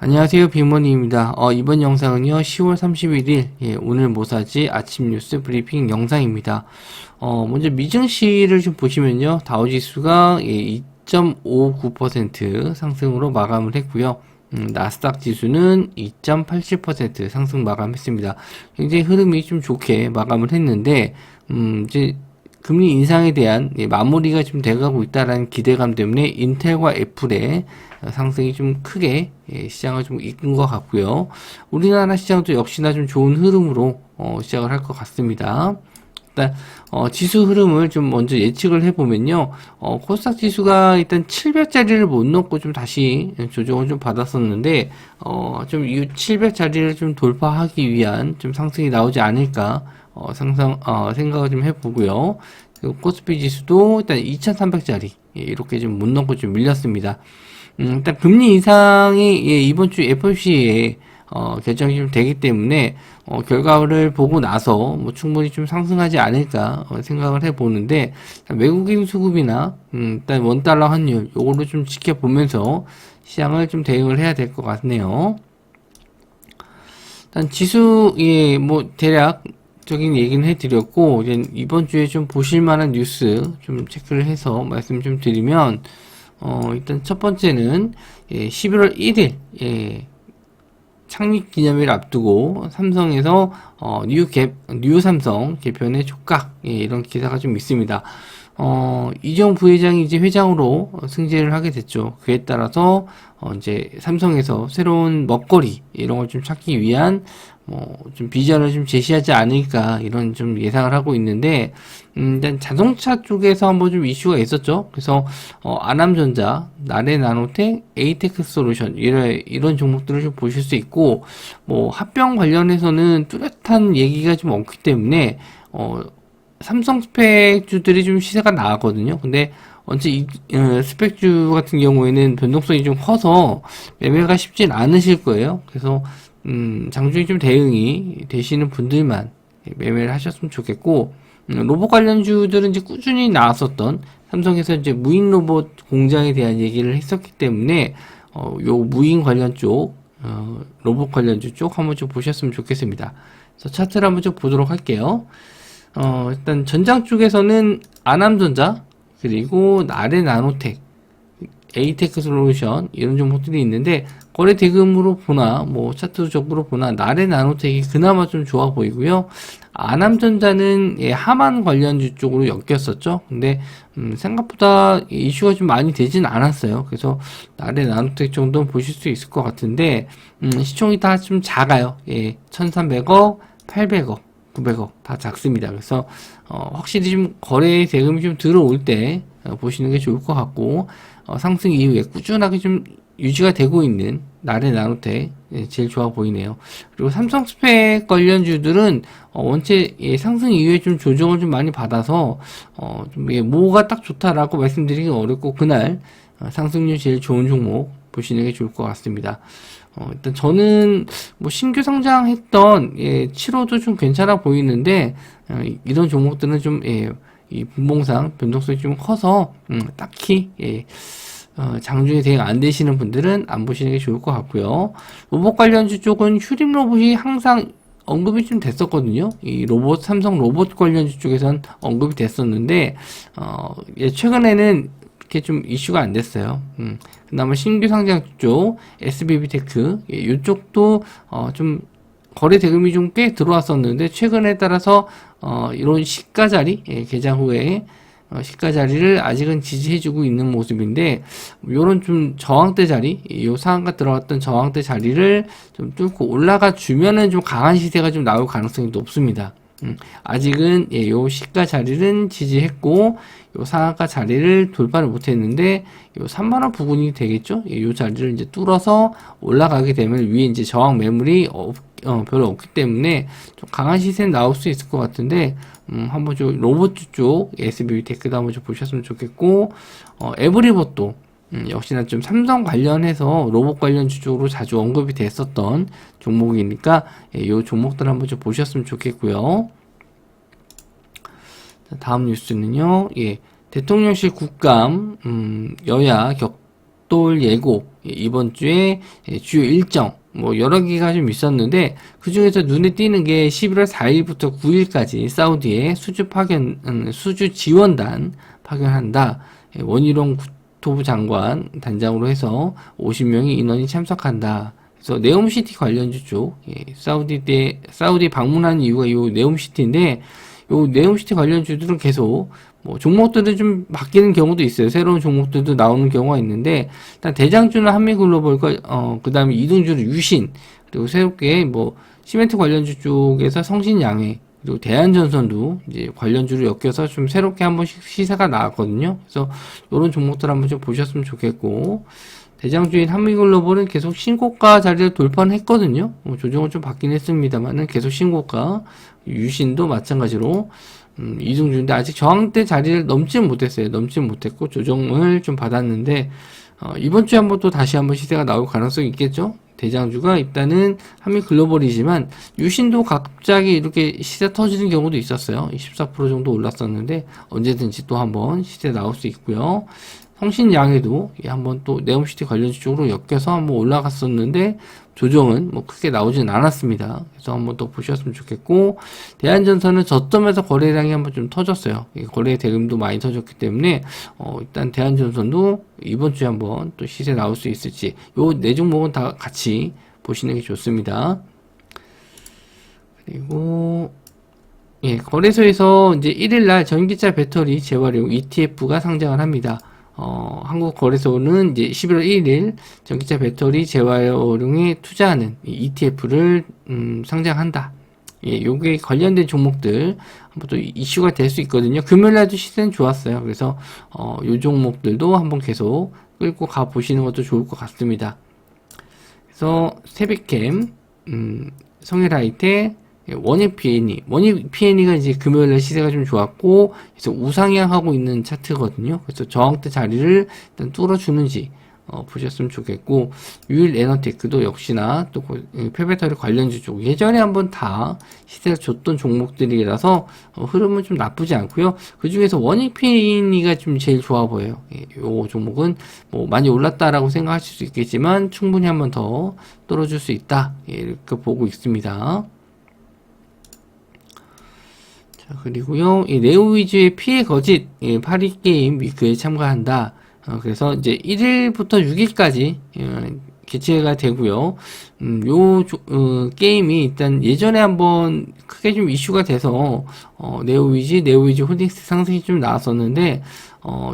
안녕하세요, 빅머니입니다. 이번 영상은요, 10월 31일, 오늘 모사지 아침 뉴스 브리핑 영상입니다. 먼저 미증시를 좀 보시면요, 다우지수가 2.59% 상승으로 마감을 했고요. 나스닥 지수는 2.87% 상승 마감했습니다. 굉장히 흐름이 좀 좋게 마감을 했는데, 이제 금리 인상에 대한 마무리가 좀 돼가고 있다라는 기대감 때문에 인텔과 애플의 상승이 좀 크게 시장을 좀 이끈 것 같고요. 우리나라 시장도 역시나 좀 좋은 흐름으로 시작을 할 것 같습니다. 일단 지수 흐름을 좀 먼저 예측을 해보면요. 코스닥 지수가 일단 700자리를 못 넘고 좀 다시 조정을 좀 받았었는데 좀 이 700자리를 좀 돌파하기 위한 좀 상승이 나오지 않을까 생각을 좀 해보고요. 그리고 코스피 지수도 일단 2300자리 이렇게 좀 못 넘고 좀 밀렸습니다. 일단 금리 인상이 이번 주 FOMC에 결정이 좀 되기 때문에 결과를 보고 나서 뭐 충분히 좀 상승하지 않을까 생각을 해보는데, 외국인 수급이나 일단 원달러 환율 요거를 좀 지켜보면서 시장을 좀 대응을 해야 될 것 같네요. 일단 지수 뭐 대략적인 얘기는 해드렸고, 이제 이번 주에 좀 보실만한 뉴스 좀 체크를 해서 말씀 좀 드리면, 일단 첫 번째는 11월 1일 창립 기념일 앞두고 삼성에서 뉴 삼성 개편의 촉각 이런 기사가 좀 있습니다. 이정 부회장이 이제 회장으로 승진을 하게 됐죠. 그에 따라서 이제 삼성에서 새로운 먹거리 이런 걸 좀 찾기 위한 뭐 좀 비전을 좀 제시하지 않을까 이런 좀 예상을 하고 있는데, 일단 자동차 쪽에서 한번 좀 이슈가 있었죠. 그래서 아남전자, 나레나노텍, 에이테크솔루션 이런 종목들을 좀 보실 수 있고, 뭐 합병 관련해서는 뚜렷한 얘기가 좀 없기 때문에 삼성 스펙주들이 좀 시세가 나왔거든요. 근데 언제 스펙주 같은 경우에는 변동성이 좀 커서 매매가 쉽진 않으실 거예요. 그래서 장중에 좀 대응이 되시는 분들만 매매를 하셨으면 좋겠고, 로봇 관련주들은 이제 꾸준히 나왔었던 삼성에서 이제 무인 로봇 공장에 대한 얘기를 했었기 때문에 요 무인 관련 쪽, 로봇 관련주 쪽 한번 좀 보셨으면 좋겠습니다. 그래서 차트를 한번 좀 보도록 할게요. 일단 전장 쪽에서는 아남전자, 그리고 나레나노텍, 에이테크솔루션 이런 종목들이 있는데, 거래 대금으로 보나 뭐 차트적으로 보나 나레나노텍이 그나마 좀 좋아 보이고요. 아남전자는 하만 관련주 쪽으로 엮였었죠. 근데 생각보다 이슈가 좀 많이 되진 않았어요. 그래서 나레나노텍 정도는 보실 수 있을 것 같은데, 시총이 다 좀 작아요. 1300억, 800억 900억 다 작습니다. 그래서 확실히 좀 거래 대금이 좀 들어올 때 보시는 게 좋을 것 같고, 상승 이후에 꾸준하게 좀 유지가 되고 있는 나레나노텍 제일 좋아 보이네요. 그리고 삼성 스펙 관련주들은 원체 상승 이후에 좀 조정을 좀 많이 받아서 좀 뭐가 딱 좋다라고 말씀드리기 어렵고, 그날 상승률 제일 좋은 종목 보시는 게 좋을 것 같습니다. 일단 저는 뭐 신규 상장했던 7호도 좀 괜찮아 보이는데, 이런 종목들은 좀 이 분봉상 변동성이 좀 커서 딱히 장중에 대응 안 되시는 분들은 안 보시는 게 좋을 것 같고요. 로봇 관련주 쪽은 휴림 로봇이 항상 언급이 좀 됐었거든요. 이 삼성 로봇 관련주 쪽에선 언급이 됐었는데, 최근에는 이렇게 좀 이슈가 안 됐어요. 그나마 신규 상장 쪽, SBB테크, 이쪽도 좀 거래 대금이 좀 꽤 들어왔었는데, 최근에 따라서 이런 시가 자리, 개장 후에 시가 자리를 아직은 지지해주고 있는 모습인데, 요런 좀 저항대 자리, 요 상한가 들어왔던 저항대 자리를 좀 뚫고 올라가 주면은 좀 강한 시세가 좀 나올 가능성이 높습니다. 아직은 요 시가 자리는 지지했고, 요 상한가 자리를 돌파를 못했는데, 요 3만원 부근이 되겠죠? 요 자리를 이제 뚫어서 올라가게 되면 위에 이제 저항 매물이 별로 없기 때문에 좀 강한 시세는 나올 수 있을 것 같은데, 한번 좀 로봇 쪽 SBTech도 한번 좀 보셨으면 좋겠고, 에브리봇도 역시나 좀 삼성 관련해서 로봇 관련 주쪽으로 자주 언급이 됐었던 종목이니까 이 종목들 한번 좀 보셨으면 좋겠고요. 다음 뉴스는요, 대통령실 국감, 여야 벽돌 예고, 이번 주에 주요 일정, 뭐 여러 개가 좀 있었는데 그 중에서 눈에 띄는 게 11월 4일부터 9일까지 사우디에 수주 지원단 파견한다. 원희룡 국토부 장관 단장으로 해서 50명의 인원이 참석한다. 그래서 네옴시티 관련주 쪽, 사우디 방문한 이유가 이 네옴시티인데, 요 네옴시티 관련주들은 계속 뭐 종목들은 좀 바뀌는 경우도 있어요. 새로운 종목들도 나오는 경우가 있는데, 일단 대장주는 한미글로벌과 그 다음에 이등주는 유신, 그리고 새롭게 뭐 시멘트 관련주 쪽에서 성신양해, 그리고 대한전선도 이제 관련주로 엮여서 좀 새롭게 한번 시세가 나왔거든요. 그래서 이런 종목들 한번 좀 보셨으면 좋겠고, 대장주인 한미글로벌은 계속 신고가 자리를 돌파는 했거든요. 조정은 좀 받긴 했습니다만은 계속 신고가, 유신도 마찬가지로 이중주인데 아직 저항대 자리를 넘지는 못했어요. 넘지는 못했고 조정을 좀 받았는데 이번 주에 한번 또 다시 한번 시세가 나올 가능성이 있겠죠. 대장주가 일단은 한미글로벌이지만 유신도 갑자기 이렇게 시세 터지는 경우도 있었어요. 24% 정도 올랐었는데 언제든지 또 한번 시세 나올 수 있고요. 성신양에도 한번 또 네옴시티 관련주 쪽으로 엮여서 한번 올라갔었는데 조정은 뭐 크게 나오진 않았습니다. 그래서 한번 또 보셨으면 좋겠고, 대한전선은 저점에서 거래량이 한번 좀 터졌어요. 거래 대금도 많이 터졌기 때문에 일단 대한전선도 이번 주에 한번 또 시세 나올 수 있을지, 요 네 종목은 다 같이 보시는 게 좋습니다. 그리고 거래소에서 이제 1일날 전기차 배터리 재활용 ETF가 상장을 합니다. 한국거래소는 이제 11월 1일 전기차 배터리 재활용에 투자하는 ETF를 상장한다. 요게 관련된 종목들 한번 또 이슈가 될 수 있거든요. 금요일날도 시세는 좋았어요. 그래서 요 종목들도 한번 계속 끌고 가 보시는 것도 좋을 것 같습니다. 그래서 세비캠, 성일하이텍, 원익 P&E가 이제 금요일날 시세가 좀 좋았고, 그래서 우상향하고 있는 차트거든요. 그래서 저항대 자리를 일단 뚫어주는지, 보셨으면 좋겠고, 유일에너테크도 역시나 또 폐배터리 관련주 쪽, 예전에 한번 다 시세를 줬던 종목들이라서, 흐름은 좀 나쁘지 않고요. 그 중에서 원익 P&E가 좀 제일 좋아 보여요. 요 종목은 뭐 많이 올랐다라고 생각하실 수 있겠지만, 충분히 한번 더 뚫어줄 수 있다. 이렇게 보고 있습니다. 자, 그리고요, 이 네오위즈의 피해 거짓, 파리게임 위크에 참가한다. 그래서 이제 1일부터 6일까지, 개최가 되고요. 게임이 일단 예전에 한번 크게 좀 이슈가 돼서, 네오위즈 홀딩스 상승이 좀 나왔었는데,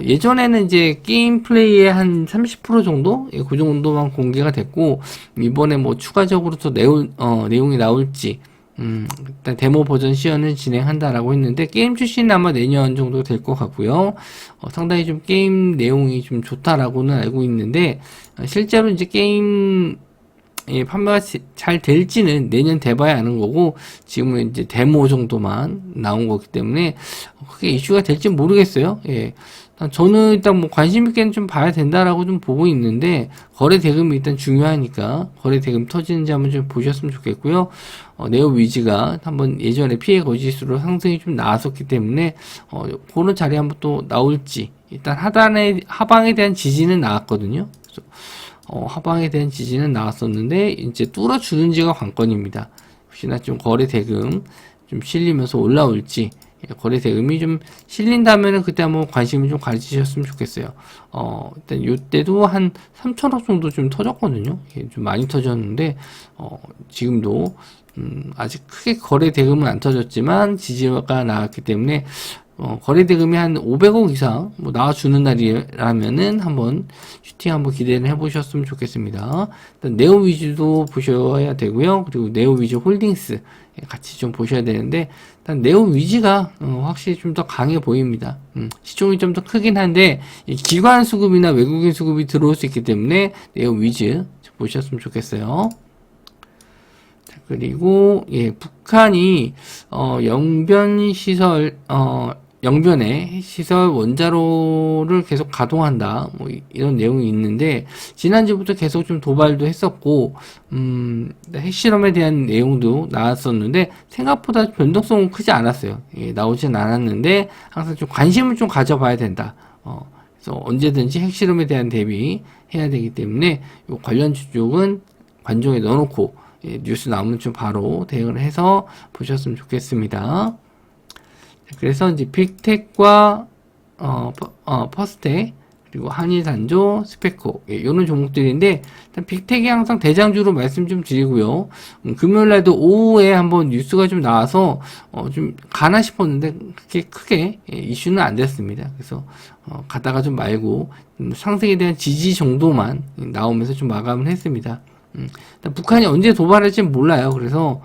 예전에는 이제 게임 플레이의 한 30% 정도? 그 정도만 공개가 됐고, 이번에 뭐 추가적으로 또 내용이 나올지, 일단 데모 버전 시연을 진행한다라고 했는데 게임 출시는 아마 내년 정도 될 것 같고요. 상당히 좀 게임 내용이 좀 좋다라고는 알고 있는데 실제로 이제 게임 판매가 잘 될지는 내년 돼봐야 아는 거고 지금은 이제 데모 정도만 나온 거기 때문에 크게 이슈가 될지 모르겠어요. 예. 저는 일단 뭐 관심 있게는 좀 봐야 된다라고 좀 보고 있는데 거래 대금이 일단 중요하니까 거래 대금 터지는지 한번 좀 보셨으면 좋겠고요. 네오 위즈가 한번 예전에 피해 거짓으로 상승이 좀 나왔었기 때문에 그런 자리 한번 또 나올지 일단 하방에 대한 지지는 나왔거든요. 그래서 하방에 대한 지지는 나왔었는데 이제 뚫어주는지가 관건입니다. 혹시나 좀 거래 대금 좀 실리면서 올라올지 거래 대금이 좀 실린다면은 그때 한번 관심을 좀 가지셨으면 좋겠어요. 일단 요때도 한 3천억 정도 좀 터졌거든요. 좀 많이 터졌는데, 지금도, 아직 크게 거래 대금은 안 터졌지만 지지가 나왔기 때문에, 거래 대금이 한 500억 이상 뭐 나와주는 날이라면은 한번 슈팅 한번 기대를 해보셨으면 좋겠습니다. 일단 네오 위즈도 보셔야 되고요. 그리고 네오 위즈 홀딩스 같이 좀 보셔야 되는데 일단 네오 위즈가 확실히 좀 더 강해 보입니다. 시총이 좀 더 크긴 한데 기관 수급이나 외국인 수급이 들어올 수 있기 때문에 네오 위즈 보셨으면 좋겠어요. 그리고 북한이 영변의 시설 원자로를 계속 가동한다. 뭐 이런 내용이 있는데 지난주부터 계속 좀 도발도 했었고 핵실험에 대한 내용도 나왔었는데 생각보다 변동성은 크지 않았어요. 나오진 않았는데 항상 좀 관심을 좀 가져봐야 된다. 그래서 언제든지 핵실험에 대한 대비해야 되기 때문에 요 관련주 쪽은 관종에 넣어놓고 뉴스 나오면 좀 바로 대응을 해서 보셨으면 좋겠습니다. 그래서 이제 빅텍과 퍼스텍 그리고 한일단조, 스페코 이런 종목들인데 일단 빅텍이 항상 대장주로 말씀 좀 드리고요. 금요일날도 오후에 한번 뉴스가 좀 나와서 좀 가나 싶었는데 그렇게 크게 이슈는 안 됐습니다. 그래서 가다가 좀 말고 상승에 대한 지지 정도만 나오면서 좀 마감을 했습니다. 일단 북한이 언제 도발할지 몰라요. 그래서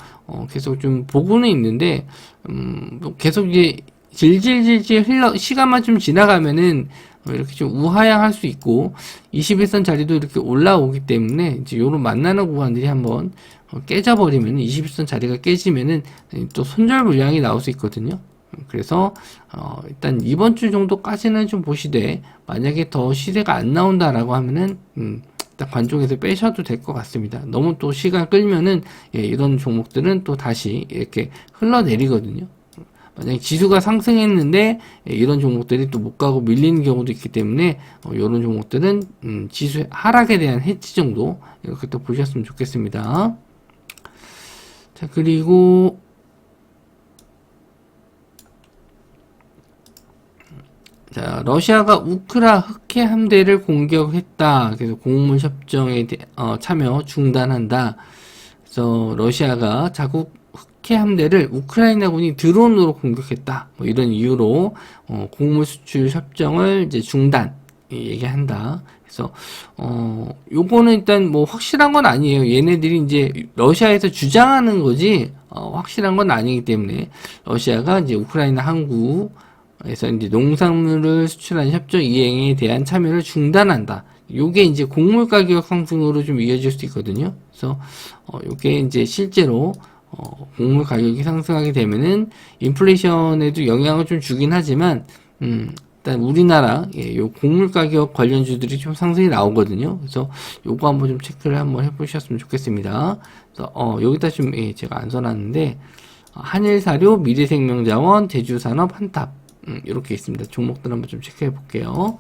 계속 좀 보고는 있는데 계속 이제 질질질질 시간만 좀 지나가면은 이렇게 좀 우하향할 수 있고 21선 자리도 이렇게 올라오기 때문에 이제 요런 만나는 구간들이 한번 깨져버리면 21선 자리가 깨지면은 또 손절 물량이 나올 수 있거든요. 그래서 일단 이번 주 정도까지는 좀 보시되 만약에 더 시세가 안 나온다라고 하면은 일단 관종에서 빼셔도 될 것 같습니다. 너무 또 시간 끌면은 이런 종목들은 또 다시 이렇게 흘러내리거든요. 만약에 지수가 상승했는데 이런 종목들이 또 못 가고 밀리는 경우도 있기 때문에 이런 종목들은 지수 하락에 대한 해지 정도 이렇게 또 보셨으면 좋겠습니다. 자, 그리고 자, 러시아가 우크라 흑해 함대를 공격했다. 그래서 공물 협정에 참여 중단한다. 그래서 러시아가 자국 흑해 함대를 우크라이나군이 드론으로 공격했다. 뭐 이런 이유로 곡물 수출 협정을 이제 중단 얘기한다. 그래서 요거는 일단 뭐 확실한 건 아니에요. 얘네들이 이제 러시아에서 주장하는 거지 확실한 건 아니기 때문에 러시아가 이제 우크라이나 항구에서 이제 농산물을 수출하는 협정 이행에 대한 참여를 중단한다. 요게 이제 곡물 가격 상승으로 좀 이어질 수 있거든요. 그래서 요게 이제 실제로 곡물 가격이 상승하게 되면은 인플레이션에도 영향을 좀 주긴 하지만 일단 우리나라 요 곡물 가격 관련주들이 좀 상승이 나오거든요. 그래서 요거 한번 좀 체크를 한번 해보셨으면 좋겠습니다. 그래서 여기다 좀 제가 안 써놨는데 한일사료, 미래생명자원, 제주산업, 한탑 이렇게 있습니다. 종목들 한번 좀 체크해 볼게요.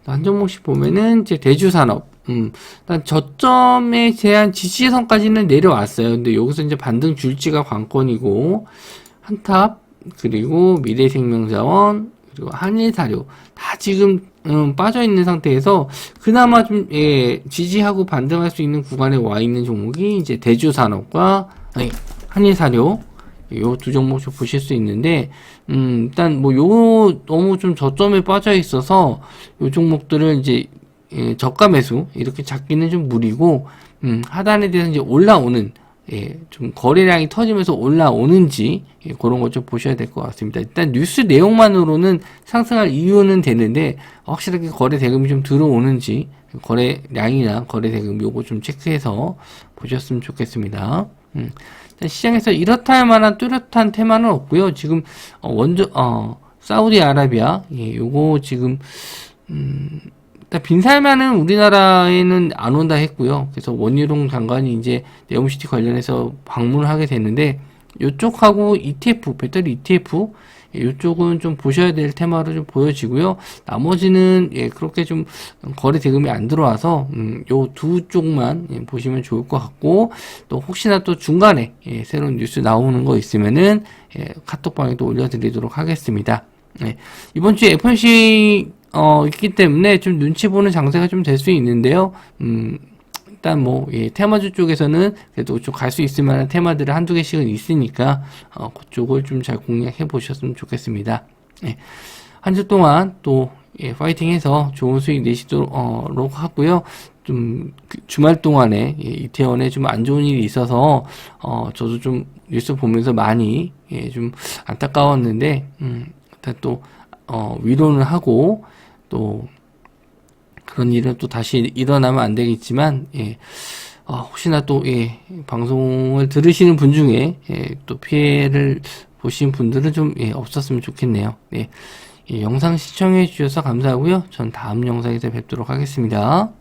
한 종목씩 보면은 이제 대주산업 일단 저점에 대한 지지선까지는 내려왔어요. 근데 여기서 이제 반등 줄지가 관건이고 한탑 그리고 미래생명자원 그리고 한일사료 다 지금 빠져 있는 상태에서 그나마 좀 지지하고 반등할 수 있는 구간에 와 있는 종목이 이제 대주산업과 한일사료 요 두 종목 좀 보실 수 있는데 일단 뭐 요 너무 좀 저점에 빠져 있어서 요 종목들을 이제 저가 매수 이렇게 잡기는 좀 무리고 하단에 대해서 이제 올라오는 좀 거래량이 터지면서 올라오는지 그런 것 좀 보셔야 될 것 같습니다. 일단 뉴스 내용만으로는 상승할 이유는 되는데 확실하게 거래 대금이 좀 들어오는지 거래량이나 거래 대금 요거 좀 체크해서 보셨으면 좋겠습니다. 시장에서 이렇다 할 만한 뚜렷한 테마는 없고요. 지금 사우디아라비아 요거 지금 일단 빈살만은 우리나라에는 안 온다 했고요. 그래서 원희룡 장관이 이제 네옴시티 관련해서 방문을 하게 됐는데 요쪽하고 ETF 배터리 ETF 이쪽은 좀 보셔야 될 테마로 좀 보여지고요. 나머지는 그렇게 좀 거래 대금이 안 들어와서 요 두 쪽만 보시면 좋을 것 같고 또 혹시나 또 중간에 새로운 뉴스 나오는 거 있으면은 카톡방에 또 올려드리도록 하겠습니다. 이번 주에 FOMC 있기 때문에 좀 눈치 보는 장세가 좀 될 수 있는데요. 일단 뭐 테마주 쪽에서는 그래도 좀 갈 수 있을 만한 테마들을 한두 개씩은 있으니까 그쪽을 좀 잘 공략해 보셨으면 좋겠습니다. 한 주 동안 또 파이팅해서 좋은 수익 내시도록 하고요. 좀 주말 동안에 이태원에 좀 안 좋은 일이 있어서 저도 좀 뉴스 보면서 많이 좀 안타까웠는데 일단 또 위로는 하고 또 그런 일은 또 다시 일어나면 안 되겠지만 혹시나 또 방송을 들으시는 분 중에 또 피해를 보신 분들은 좀 없었으면 좋겠네요. 네. 영상 시청해 주셔서 감사하고요. 전 다음 영상에서 뵙도록 하겠습니다.